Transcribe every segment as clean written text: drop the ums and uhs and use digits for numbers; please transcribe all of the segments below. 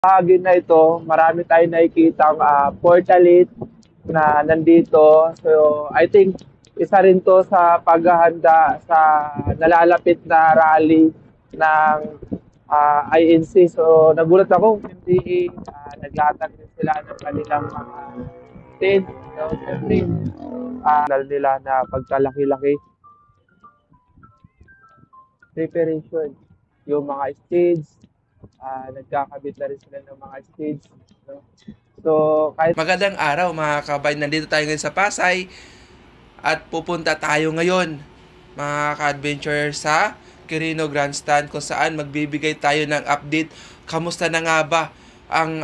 Bahagi na ito, marami tayong nakikitang portalit na nandito. So, I think isa rin to sa paghahanda sa nalalapit na rally ng INC. So, nagulat ako, hindi naglatag din sila ng kanilang mga tent. So, siyempre, nila na pagkalaki-laki preparation. Yung mga stage, nagkakabit na rin sila ng mga stage. No? So, kahit Magandang araw mga kabayan, nandito tayo ngayon sa Pasay at pupunta tayo ngayon mga ka-adventure sa Quirino Grandstand kung saan magbibigay tayo ng update. Kamusta na nga ba ang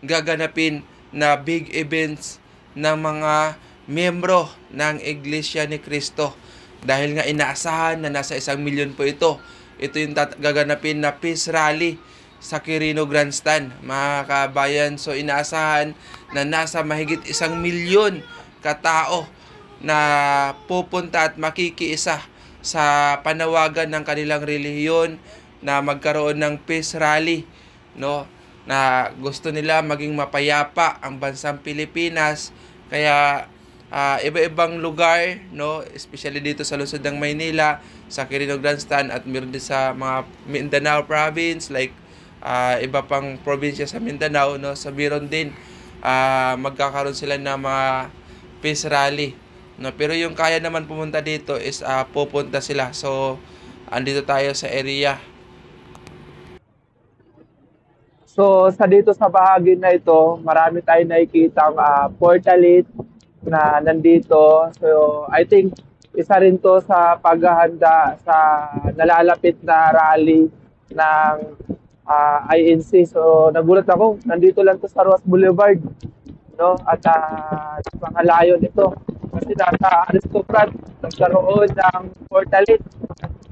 gaganapin na big events ng mga miyembro ng Iglesia ni Cristo? Dahil nga inaasahan na nasa 1,000,000 po ito. Ito yung gaganapin na peace rally sa Quirino Grandstand, mga kabayan. So inaasahan na nasa mahigit 1,000,000 katao na pupunta at makikiisa sa panawagan ng kanilang relihiyon na magkaroon ng peace rally, no? Na gusto nila maging mapayapa ang bansang Pilipinas. Kaya iba-ibang lugar, no, especially dito sa lungsod ng Maynila, sa Quirino Grandstand, at meron din sa mga Mindanao province, like iba pang probinsya sa Mindanao, no, sa meron din magkakaroon sila ng mga peace rally, no. Pero yung kaya naman pumunta dito is pupunta sila. So andito tayo sa area. So sa dito sa bahagi na ito, marami tayong nakikitang portalit na nandito. So I think isa rin to sa paghahanda sa nalalapit na rally ng INC. So nagulat ako, nandito lang to sa Roas Boulevard, no? At pangalayon ito kasi nasa Aristocrat nagkaroon ng portalit.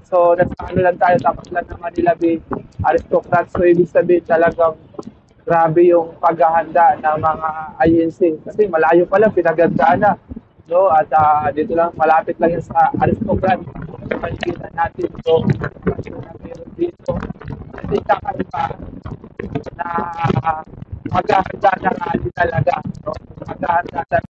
So, nasa ano lang tayo, tapos lang ng Manila Bay Aristocrat. So, ibig sabihin talagang grabe yung paghahanda ng mga INC. Kasi malayo pa lang, pinagandaan na. No? At dito lang, malapit lang yan sa Aristocrat. So, makikita natin ito. Na meron dito. Kasi kakaiba na paghahanda ng rally talaga. No? Paghahanda talaga.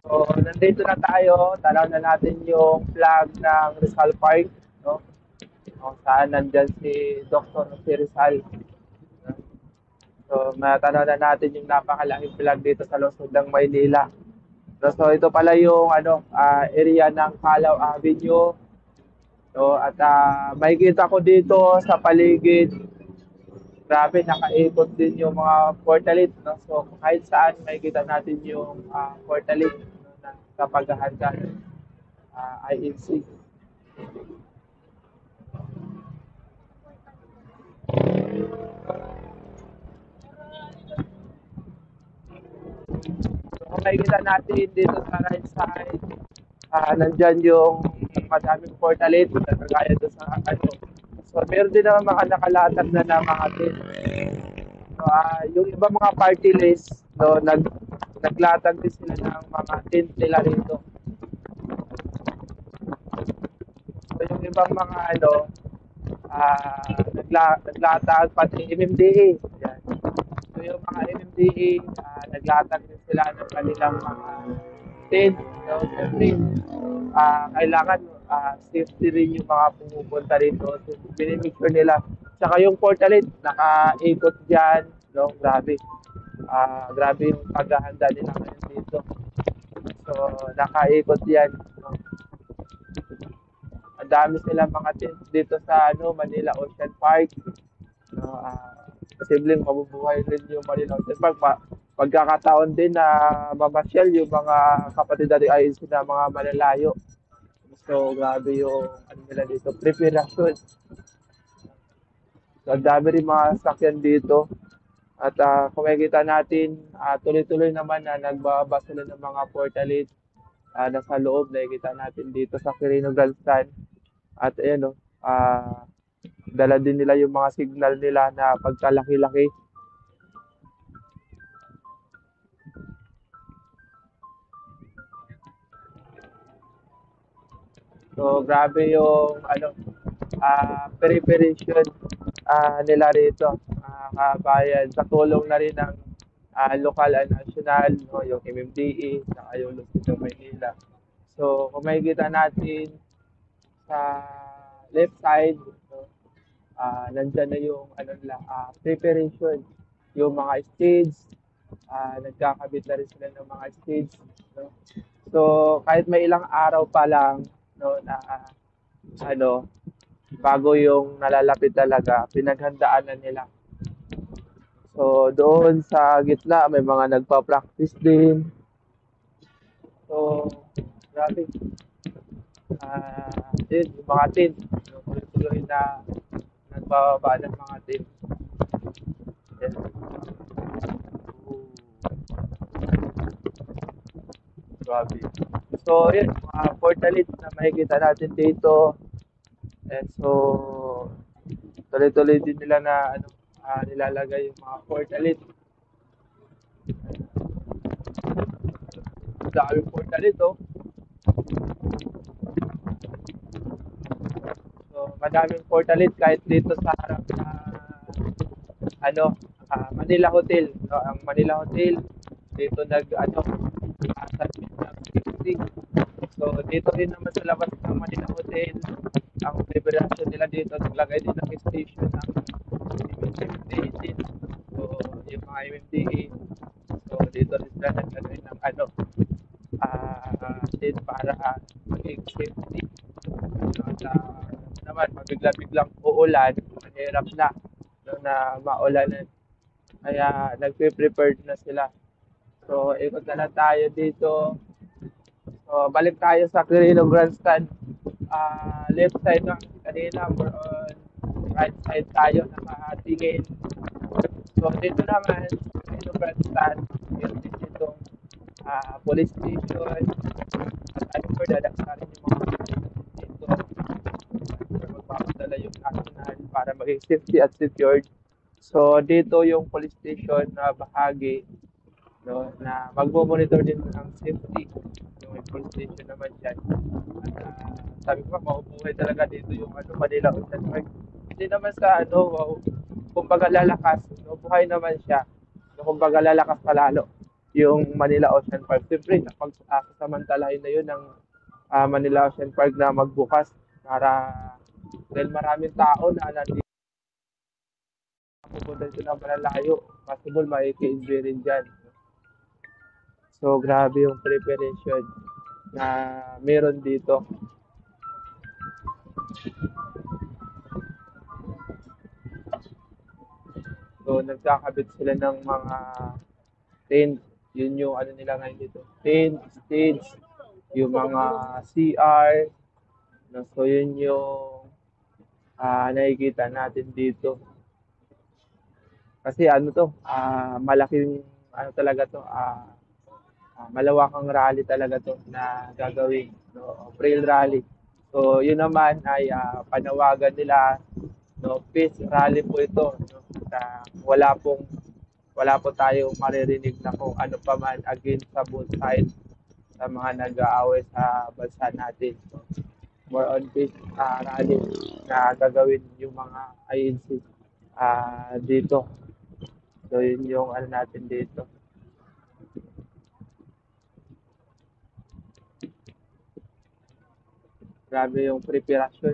So, nandito na tayo. Tanaw na natin yung flag ng Rizal Park, no? Kung saan nandyan si Dr. Jose Rizal. So, matanaw na natin yung napakalaking flag dito sa lungsod ng Maynila. So, ito pala yung area ng Calao Avenue. So, at makikita ko dito sa paligid, grabe, nakaikot din yung mga portalit. No? So, kahit saan makikita natin yung portalit, no, na kapaghahanda ng INC. So, kung makikita natin dito sa right side, nandyan yung madaming portalit na kagaya doon sa ano. So, meron din naman mga nakalatag na ng mga tin. So, yung iba mga party list, no, naglatag din sila ng mga tent nila rito. So, yung ibang mga naglatag pati MMDA. Yan. So, yung mga MMDA, naglatag din sila ng kanilang mga tent. So, siyempre, kailangan safety rin yung mga pumupunta rito. So, binimake sure nila. Tsaka yung portalit, nakaikot dyan. no? Grabe. Grabe yung paghahanda nila ngayon dito. So, nakaikot yan. No? Ang dami silang mga tent dito sa Manila Ocean Park. No, posibleng mabubuhay rin yung Manila Ocean Park. Pagkakataon din na mamasyal yung mga kapatid natin ayun na mga malalayo. So, grabe yung nila dito, preparation. So, ang dami rin mga sakyan dito. At kung makikita natin, tuloy-tuloy naman na nagbababa sila ng mga portalit nasa loob. Nakikita natin dito sa Quirino Grandstand. At ayan, dala din nila yung mga signal nila na pagkalaki-laki. So, grabe yung preparation nila rito. Kabayan, sa tulong na rin ng local and national, no, yung MMDA, saka yung Luzon, Maynila. So, kung makikita natin sa left side, no, nandyan na yung preparation, yung mga stage, nagkakabit na rin sila ng mga stage. No? So, kahit may ilang araw pa lang, no, na bago yung nalalapit talaga, pinaghandaan na nila. So, doon sa gitna, may mga nagpa-practice din. So, grabe. Yun, yung mga team. So, tuloy-tuloy na nagbababa ng mga team. Yes. Grabe. So, yun, mga portalit na makikita natin dito. And so, tuloy-tuloy din nila na nilalagay yung mga portalit. Dami portalit, oh. So, madaming portalit kahit dito sa harap na Manila Hotel. No? Ang Manila Hotel, dito submit ng safety. So, dito rin naman sa labas ng Manila Hotel, ang preparation nila dito, naglagay din ng station ng MMDA din. So, yung mga MMDA, so, dito rin sila naglagay ng din para maging safety. At naman, mabigla-biglang uulan, mahirap na na maulanan. Kaya nagpe-prepared na sila. So, ikot na lang tayo dito. So, balik tayo sa Quirino Grandstand. Left side ng kanina, more on right side tayo nakatingin. So, dito naman, Quirino Grandstand, yun din itong police station. At dadaksarin yung mga dito. Magpapadala yung national para maging safety at secured. So, dito yung police station na bahagi, no, na magmo-monitor din ng safety. Yung police station naman dyan. At sabi ko, mabubuhay talaga dito yung Manila Ocean Park. Hindi naman sa wow, kumbaga lalakas, no, buhay naman siya. No, kumbaga lalakas palalo yung Manila Ocean Park. Siyempre, samantalahin na yun ng Manila Ocean Park na magbukas para dahil maraming tao na nandito pupunta dito na malalayo. Possible makiki-enjoy rin dyan. So, grabe yung preparation na meron dito. So, nagkakabit sila ng mga tent. Yun yung nila ngayon dito. Tent, stage, yung mga CR. No, so, yun yung nakikita natin dito. Kasi malaking talaga to, malawakang rally talaga to na gagawin, no, trail rally. So, yun naman ay panawagan nila, no, peace rally po ito, no, wala po tayong maririnig na kung ano pa man against sa both sides sa mga nag-aaway sa bansa natin. So, more on peace rally na gagawin yung mga INC dito. So, yun yung natin dito. Grabe yung preparation.